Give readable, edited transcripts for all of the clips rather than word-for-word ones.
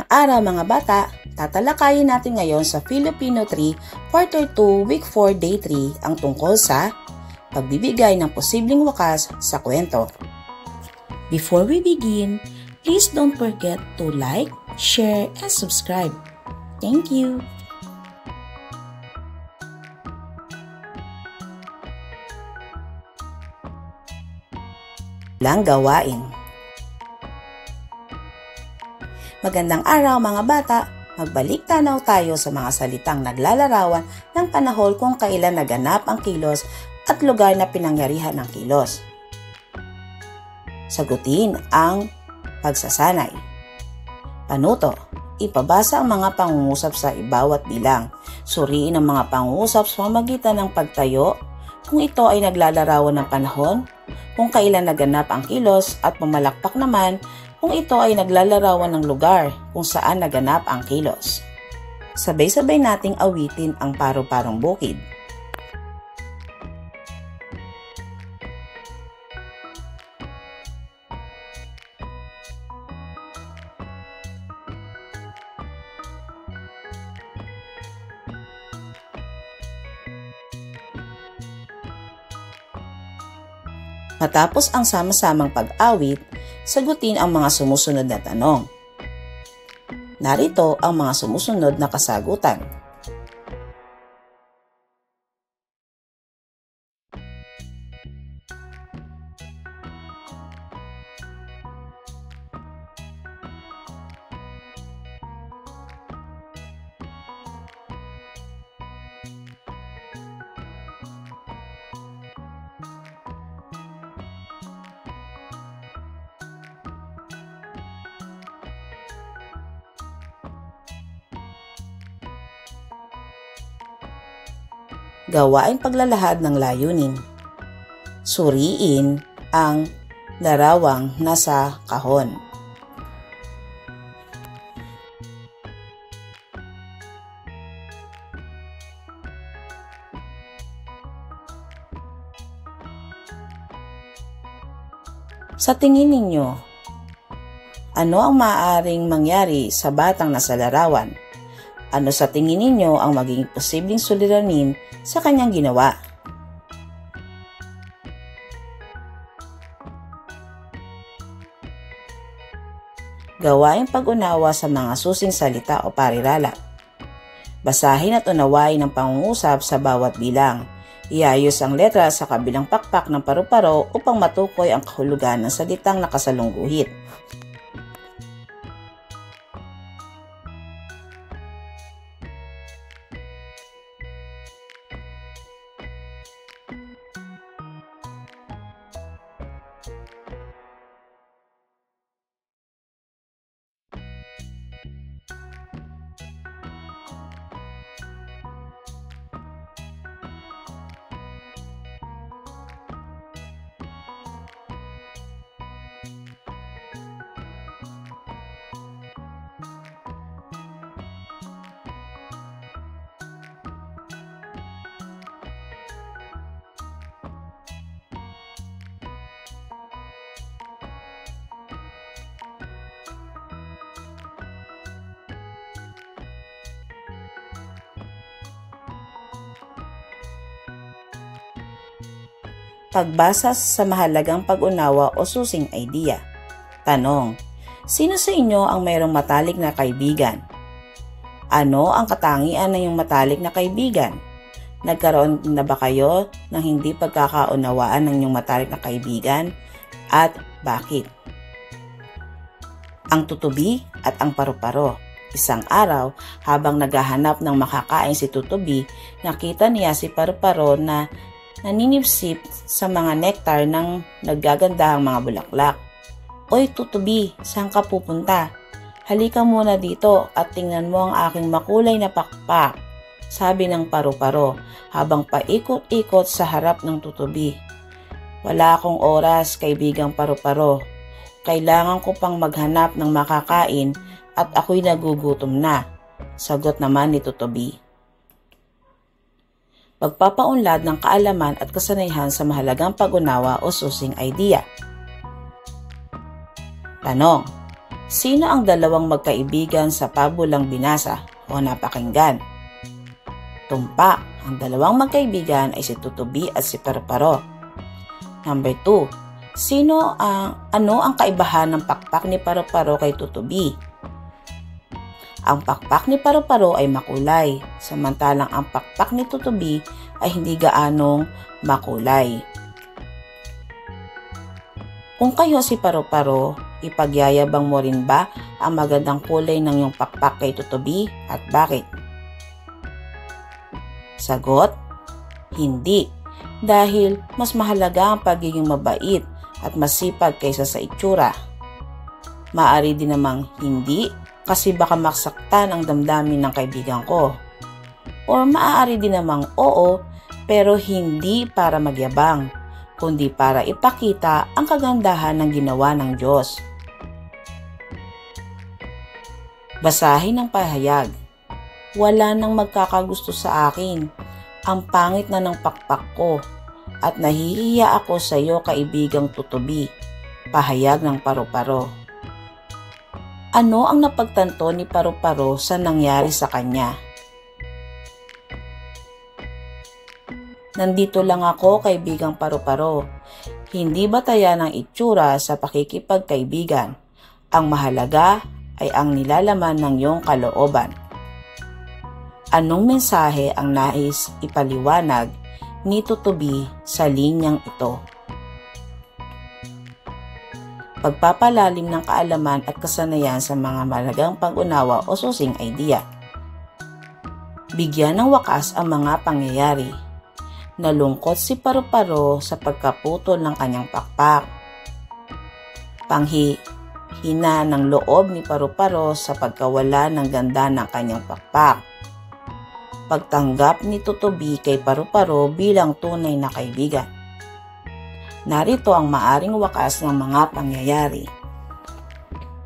araw mga bata, tatalakayin natin ngayon sa Filipino 3, Quarter 2, Week 4, Day 3 ang tungkol sa pagbibigay ng posibleng wakas sa kwento. Before we begin, please don't forget to like, share, and subscribe. Thank you! Lang gawain. Magandang araw mga bata! Magbalik tanaw tayo sa mga salitang naglalarawan ng panahon kung kailan naganap ang kilos at lugar na pinangyarihan ng kilos. Sagutin ang pagsasanay. Panuto. Ipabasa ang mga pangungusap sa bawat bilang. Suriin ang mga pangungusap sa pamamagitan ng pagtayo, kung ito ay naglalarawan ng panahon, kung kailan naganap ang kilos at pumalakpak naman kung ito ay naglalarawan ng lugar kung saan naganap ang kilos. Sabay-sabay nating awitin ang Paro-Parong Bukid. Matapos ang sama-samang pag-awit, sagutin ang mga sumusunod na tanong. Narito ang mga sumusunod na kasagutan. Gawain paglalahad ng layunin. Suriin ang larawang nasa kahon. Sa tingin ninyo, ano ang maaaring mangyari sa batang nasa larawan? Ano sa tingin ninyo ang magiging posibleng suliranin sa kanyang ginawa? Gawain pag-unawa sa mga susing salita o parirala. Basahin at unawain ang pangungusap sa bawat bilang. Iayos ang letra sa kabilang pakpak ng paru-paro upang matukoy ang kahulugan ng salitang nakasalungguhit. Pagbasa sa mahalagang pag-unawa o susing idea. Tanong: sino sa inyo ang mayroong matalik na kaibigan? Ano ang katangian ng iyong matalik na kaibigan? Nagkaroon na ba kayo ng hindi pagkakaunawaan ng iyong matalik na kaibigan? At bakit? Ang tutubi at ang paru-paro. Isang araw, habang naghahanap ng makakain si tutubi, nakita niya si paru-paro na naninipsip sa mga nektar ng naggagandahang mga bulaklak. "Oy tutubi, saan ka pupunta? Halika muna dito at tingnan mo ang aking makulay na pakpak," sabi ng paru-paro habang paikot-ikot sa harap ng tutubi. "Wala akong oras, kaibigang paru-paro. Kailangan ko pang maghanap ng makakain at ako'y nagugutom na," sagot naman ni tutubi. Pagpapaunlad ng kaalaman at kasanayan sa mahalagang pag-unawa o susing idea. Tanong: Sino ang dalawang magkaibigan sa pabulang binasa o napakinggan? Tumpak, ang dalawang magkaibigan ay si Tutubi at si Paru-Paro. Number 2. Ano ang kaibahan ng pakpak ni Paru-Paro kay Tutubi? Ang pakpak ni Paru-Paro ay makulay, samantalang ang pakpak ni Tutubi ay hindi gaanong makulay. Kung kayo si Paru-Paro, ipagyayabang mo rin ba ang magandang kulay ng iyong pakpak kay Tutubi at bakit? Sagot, hindi. Dahil mas mahalaga ang pagiging mabait at masipag kaysa sa itsura. Maaari din namang hindi kasi baka masaktan ang damdamin ng kaibigan ko. O maaari din namang oo pero hindi para magyabang, kundi para ipakita ang kagandahan ng ginawa ng Diyos. Basahin ang pahayag. Wala nang magkakagusto sa akin. Ang pangit na ng pakpak ko at nahihiya ako sa iyo, kaibigang Tutubi. Pahayag ng Paru-Paro. Ano ang napagtanto ni Paru-Paro sa nangyari sa kanya? Nandito lang ako, kaibigang Paru-Paro. Hindi batayan ang itsura sa pakikipagkaibigan. Ang mahalaga ay ang nilalaman ng iyong kalooban. Anong mensahe ang nais ipaliwanag ni Tutubi sa linyang ito? Pagpapalalim ng kaalaman at kasanayan sa mga mahalagang pag-unawa o susing idea. Bigyan ng wakas ang mga pangyayari. Nalungkot si Paru-Paro sa pagkaputol ng kanyang pakpak. Hina ng loob ni Paru-Paro sa pagkawala ng ganda ng kanyang pakpak. Pagtanggap ni Tutubi kay Paru-Paro bilang tunay na kaibigan. Narito ang maaring wakas ng mga pangyayari.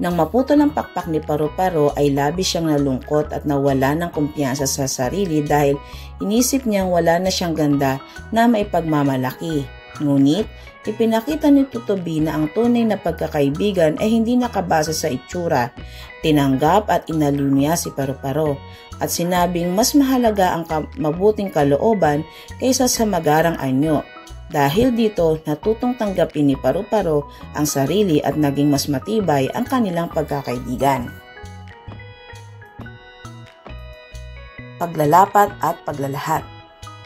Nang maputol ang pakpak ni Paru-Paro ay labis siyang nalungkot at nawala ng kumpiyansa sa sarili dahil inisip niyang wala na siyang ganda na maipagmamalaki. Ngunit, ipinakita ni Tutubi na ang tunay na pagkakaibigan ay hindi nakabase sa itsura. Tinanggap at inaliw niya si Paru-Paro at sinabing mas mahalaga ang mabuting kalooban kaysa sa magarang anyo. Dahil dito, natutong tanggapin ni Paru-Paro ang sarili at naging mas matibay ang kanilang pagkakaibigan. Paglalapat at paglalahat.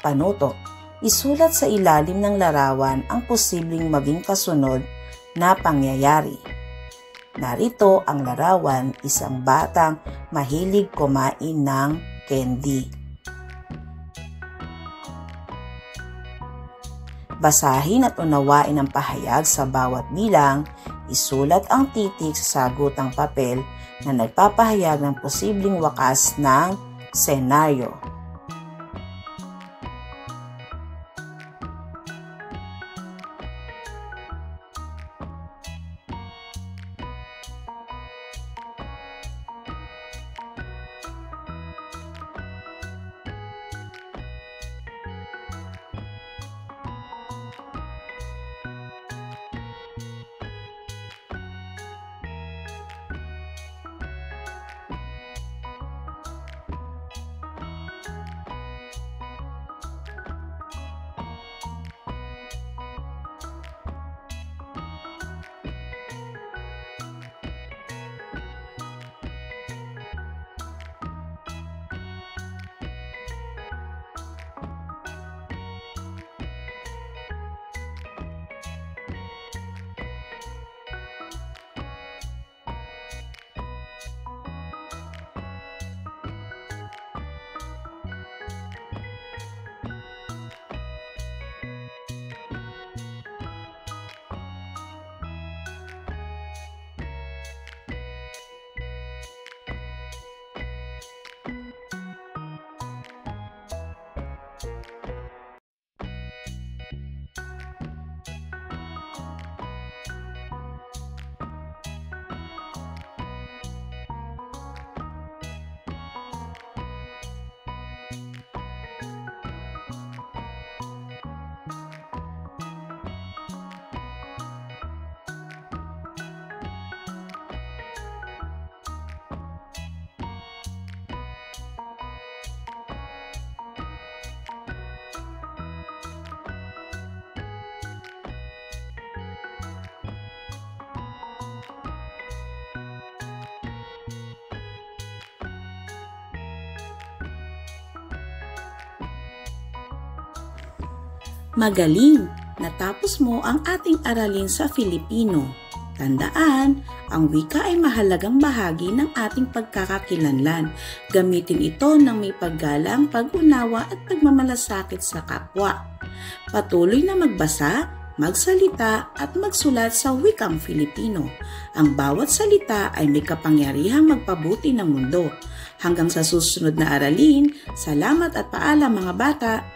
Panuto. Isulat sa ilalim ng larawan ang posibleng maging kasunod na pangyayari. Narito ang larawan, isang batang mahilig kumain ng candy. Basahin at unawain ang pahayag sa bawat bilang, isulat ang titik sa sagutang papel na nagpapahayag ng posibleng wakas ng senaryo. Magaling! Natapos mo ang ating aralin sa Filipino. Tandaan, ang wika ay mahalagang bahagi ng ating pagkakakilanlan. Gamitin ito ng may paggalang, pag-unawa at pagmamalasakit sa kapwa. Patuloy na magbasa, magsalita at magsulat sa wikang Filipino. Ang bawat salita ay may kapangyarihang magpabuti ng mundo. Hanggang sa susunod na aralin, salamat at paalam mga bata!